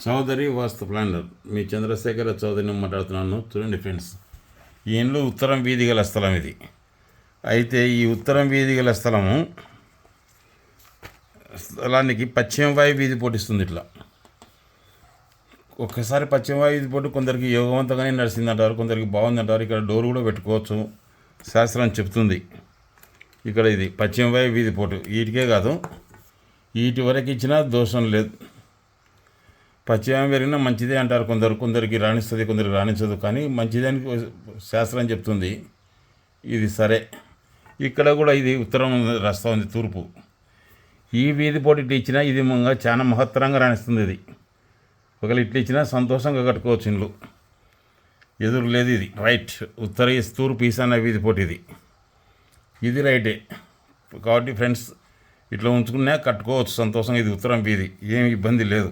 చౌదరి వాస్తు planar మీ చంద్రశేఖర చౌదరిని మాట్లాడుతున్నాను. చూడండి friends, ఈ ఇండ్లు ఉత్తరం వీధి గల స్థలం ఇది. అయితే ఈ ఉత్తరం వీధి గల స్థలానికి పశ్చిమ వాయు వీధి పోటిస్తుంది. ఇట్లా ఒక్కసారి పశ్చిమ వాయు వీధి పోటీ కొందరికి యోగవంతంగానే నడిచిందంటారు, కొందరికి బాగుందంటారు. ఇక్కడ డోర్ కూడా పెట్టుకోవచ్చు, శాస్త్రం చెప్తుంది. ఇక్కడ ఇది పశ్చిమ వాయు వీధి పోటు, వీటికే కాదు వీటి వరకు ఇచ్చినా దోషం లేదు. పశ్చిమ పెరిగినా మంచిదే అంటారు కొందరికి రాణిస్తుంది, కొందరికి రాణించదు. కానీ మంచిదని శాస్త్రం చెప్తుంది. ఇది సరే. ఇక్కడ కూడా ఇది ఉత్తరం రాస్తా ఉంది, తూర్పు. ఈ వీధి పోటీ ఇట్లా ఇచ్చినా ఇది చాలా మహత్తరంగా రాణిస్తుంది. ఇది ఒకవేళ ఇట్లా ఇచ్చినా సంతోషంగా కట్టుకోవచ్చు ఇండ్లు. ఎదురు లేదు. ఇది రైట్. తూర్పు ఈశాన్య వీధి పోటీ ఇది రైటే. కాబట్టి ఫ్రెండ్స్, ఇట్లా ఉంచుకున్నా కట్టుకోవచ్చు సంతోషంగా. ఇది ఉత్తరం వీధి, ఏమి ఇబ్బంది లేదు.